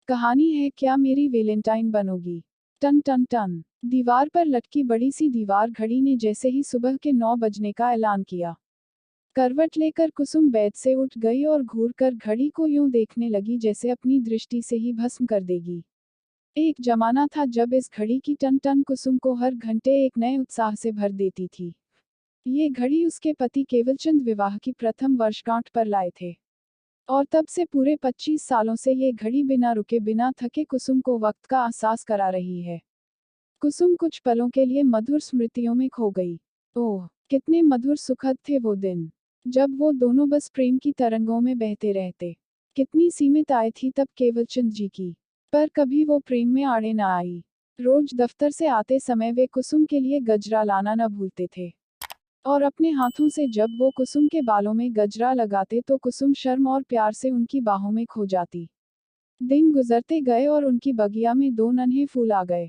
कहानी है क्या मेरी वैलेंटाइन बनोगी। टन टन टन। दीवार पर लटकी बड़ी सी दीवार घड़ी ने जैसे ही सुबह के 9 बजने का ऐलान किया, करवट लेकर कुसुम बेड से उठ गई और घूर कर घड़ी को यूं देखने लगी जैसे अपनी दृष्टि से ही भस्म कर देगी। एक जमाना था जब इस घड़ी की टन टन कुसुम को हर घंटे एक नए उत्साह से भर देती थी। ये घड़ी उसके पति केवलचंद विवाह की प्रथम वर्षगांठ पर लाए थे, और तब से पूरे 25 सालों से ये घड़ी बिना रुके बिना थके कुसुम को वक्त का एहसास करा रही है। कुसुम कुछ पलों के लिए मधुर स्मृतियों में खो गई। ओह, कितने मधुर सुखद थे वो दिन, जब वो दोनों बस प्रेम की तरंगों में बहते रहते। कितनी सीमित आय थी तब केवलचंद जी की, पर कभी वो प्रेम में आड़े न आई। रोज दफ्तर से आते समय वे कुसुम के लिए गजरा लाना न भूलते थे, और अपने हाथों से जब वो कुसुम के बालों में गजरा लगाते तो कुसुम शर्म और प्यार से उनकी बाहों में खो जाती। दिन गुजरते गए और उनकी बगिया में 2 नन्हे फूल आ गए,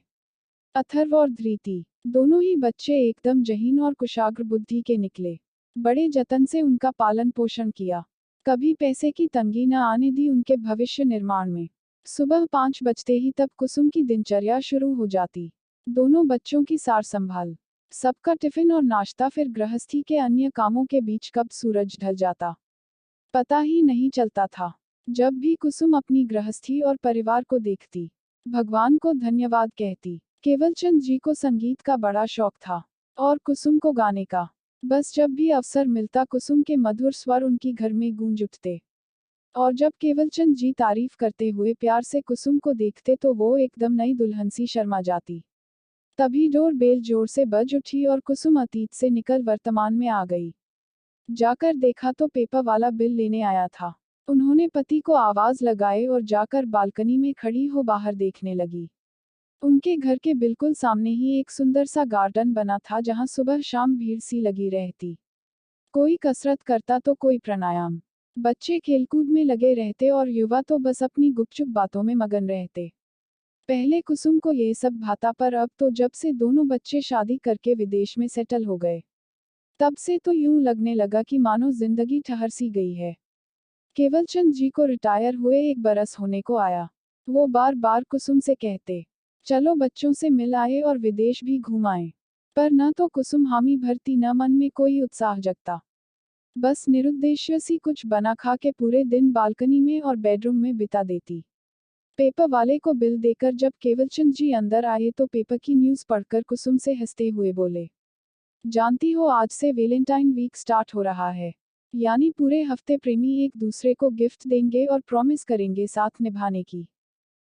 अथर्व और धृति। दोनों ही बच्चे एकदम जहीन और कुशाग्र बुद्धि के निकले। बड़े जतन से उनका पालन पोषण किया, कभी पैसे की तंगी न आने दी उनके भविष्य निर्माण में। सुबह 5 बजते ही तब कुसुम की दिनचर्या शुरू हो जाती। दोनों बच्चों की सार संभाल, सबका टिफिन और नाश्ता, फिर गृहस्थी के अन्य कामों के बीच कब सूरज ढल जाता पता ही नहीं चलता था। जब भी कुसुम अपनी गृहस्थी और परिवार को देखती, भगवान को धन्यवाद कहती। केवलचंद जी को संगीत का बड़ा शौक था, और कुसुम को गाने का। बस जब भी अवसर मिलता कुसुम के मधुर स्वर उनकी घर में गूंज उठते, और जब केवलचंद जी तारीफ करते हुए प्यार से कुसुम को देखते तो वो एकदम नई दुल्हन सी शर्मा जाती। तभी डोर बेल जोर से बज उठी और कुसुम अतीत से निकल वर्तमान में आ गई। जाकर देखा तो पेपर वाला बिल लेने आया था। उन्होंने पति को आवाज लगाई और जाकर बालकनी में खड़ी हो बाहर देखने लगी। उनके घर के बिल्कुल सामने ही एक सुंदर सा गार्डन बना था जहां सुबह शाम भीड़ सी लगी रहती। कोई कसरत करता तो कोई प्राणायाम। बच्चे खेलकूद में लगे रहते और युवा तो बस अपनी गुपचुप बातों में मगन रहते। पहले कुसुम को ये सब भाता, पर अब तो जब से दोनों बच्चे शादी करके विदेश में सेटल हो गए, तब से तो यूं लगने लगा कि मानो जिंदगी ठहर सी गई है। केवलचंद जी को रिटायर हुए 1 बरस होने को आया। वो बार बार कुसुम से कहते, चलो बच्चों से मिल आए और विदेश भी घूम आए। पर न तो कुसुम हामी भरती न मन में कोई उत्साह जगता। बस निरुद्देश्य सी कुछ बना खा के पूरे दिन बालकनी में और बेडरूम में बिता देती। पेपर वाले को बिल देकर जब केवलचंद जी अंदर आए तो पेपर की न्यूज़ पढ़कर कुसुम से हंसते हुए बोले, जानती हो आज से वैलेंटाइन वीक स्टार्ट हो रहा है। यानी पूरे हफ्ते प्रेमी एक दूसरे को गिफ्ट देंगे और प्रॉमिस करेंगे साथ निभाने की।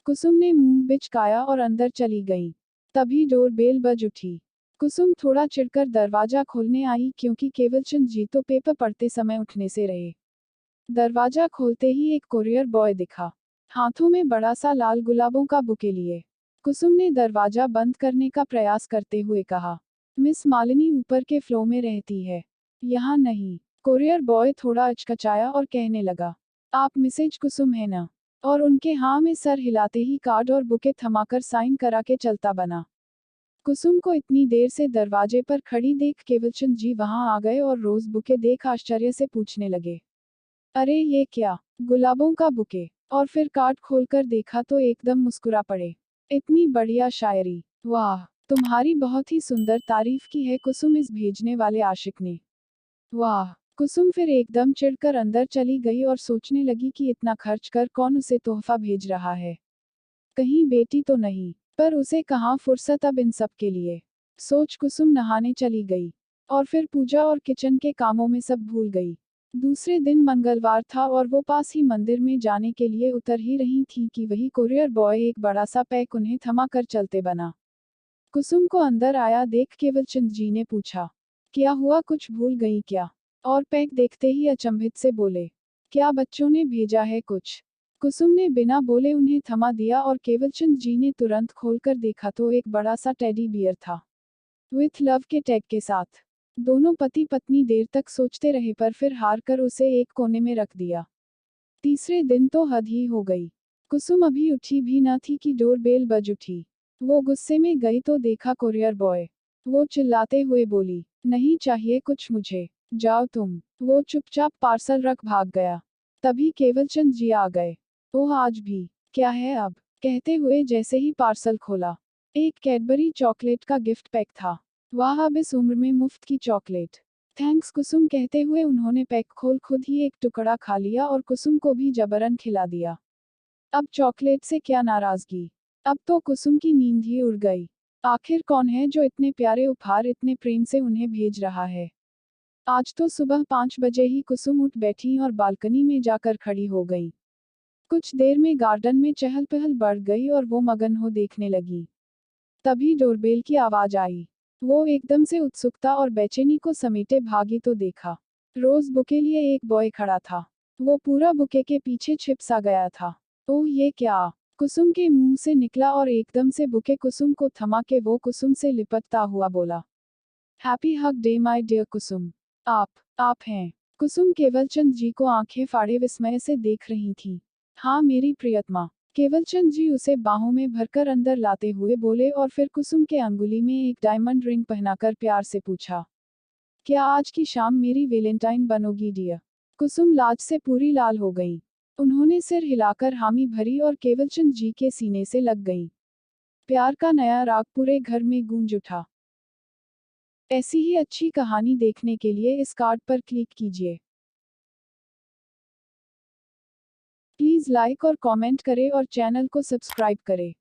कुसुम ने मुंह बिचकाया और अंदर चली गई। तभी डोर बेल बज उठी। कुसुम थोड़ा चिढ़कर दरवाजा खोलने आई क्योंकि केवलचंद जी तो पेपर पढ़ते समय उठने से रहे। दरवाजा खोलते ही एक कोरियर बॉय दिखा, हाथों में बड़ा सा लाल गुलाबों का बुके लिए। कुसुम ने दरवाजा बंद करने का प्रयास करते हुए कहा, मिस मालिनी ऊपर के फ्लो में रहती है, यहाँ नहीं। कोरियर बॉय थोड़ा अचकचाया और कहने लगा, आप मिसेज कुसुम है ना? और उनके हाँ में सर हिलाते ही कार्ड और बुके थमाकर साइन करा के चलता बना। कुसुम को इतनी देर से दरवाजे पर खड़ी देख केवलचंद जी वहां आ गए और रोज बुके देख आश्चर्य से पूछने लगे, अरे ये क्या? गुलाबों का बुके? और फिर कार्ड खोलकर देखा तो एकदम मुस्कुरा पड़े। इतनी बढ़िया शायरी, वाह, तुम्हारी बहुत ही सुंदर तारीफ की है कुसुम इस भेजने वाले आशिक ने। वाह। कुसुम फिर एकदम चिढ़कर अंदर चली गई और सोचने लगी कि इतना खर्च कर कौन उसे तोहफा भेज रहा है, कहीं बेटी तो नहीं। पर उसे कहाँ फुर्सत अब इन सब के लिए। सोच कुसुम नहाने चली गई, और फिर पूजा और किचन के कामों में सब भूल गई। दूसरे दिन मंगलवार था और वो पास ही मंदिर में जाने के लिए उतर ही रही थी कि वही कोरियर बॉय एक बड़ा सा पैक उन्हें थमा कर चलते बना। कुसुम को अंदर आया देख केवलचंद जी ने पूछा, क्या हुआ, कुछ भूल गई क्या? और पैक देखते ही अचंभित से बोले, क्या बच्चों ने भेजा है कुछ? कुसुम ने बिना बोले उन्हें थमा दिया और केवलचंद जी ने तुरंत खोलकर देखा तो एक बड़ा सा टेडी बियर था, विथ लव के टैग के साथ। दोनों पति पत्नी देर तक सोचते रहे पर फिर हार कर उसे एक कोने में रख दिया। तीसरे दिन तो हद ही हो गई। कुसुम अभी उठी भी न थी कि डोर बेल बज उठी। वो गुस्से में गई तो देखा कोरियर बॉय। वो चिल्लाते हुए बोली, नहीं चाहिए कुछ मुझे, जाओ तुम। वो चुपचाप पार्सल रख भाग गया। तभी केवलचंद जी आ गए। ओह आज भी, क्या है अब, कहते हुए जैसे ही पार्सल खोला, एक कैडबरी चॉकलेट का गिफ्ट पैक था। वाह, अब इस उम्र में मुफ्त की चॉकलेट। थैंक्स कुसुम, कहते हुए उन्होंने पैक खोल खुद ही एक टुकड़ा खा लिया और कुसुम को भी जबरन खिला दिया। अब चॉकलेट से क्या नाराजगी, अब तो कुसुम की नींद ही उड़ गई। आखिर कौन है जो इतने प्यारे उपहार इतने प्रेम से उन्हें भेज रहा है। आज तो सुबह 5 बजे ही कुसुम उठ बैठी और बालकनी में जाकर खड़ी हो गई। कुछ देर में गार्डन में चहल पहल बढ़ गई और वो मगन हो देखने लगी। तभी डोरबेल की आवाज आई। वो एकदम से उत्सुकता और बेचैनी को समेटे भागी तो देखा, रोज बुके लिए एक बॉय खड़ा था। वो पूरा बुके के पीछे छिप सा गया था। ओह, ये क्या, कुसुम के मुंह से निकला और एकदम से बुके कुसुम को थमा के वो कुसुम से लिपटता हुआ बोला, happy hug day my dear Kusum. आप हैं। कुसुम केवलचंद जी को आंखें फाड़े विस्मय से देख रही थी। हाँ मेरी प्रियतमा, केवलचंद जी उसे बाहों में भरकर अंदर लाते हुए बोले और फिर कुसुम के अंगुली में एक डायमंड रिंग पहनाकर प्यार से पूछा, क्या आज की शाम मेरी वैलेंटाइन बनोगी डियर। कुसुम लाज से पूरी लाल हो गई। उन्होंने सिर हिलाकर हामी भरी और केवलचंद जी के सीने से लग गई। प्यार का नया राग पूरे घर में गूंज उठा। ऐसी ही अच्छी कहानी देखने के लिए इस कार्ड पर क्लिक कीजिए। प्लीज़ लाइक और कमेंट करें और चैनल को सब्सक्राइब करें।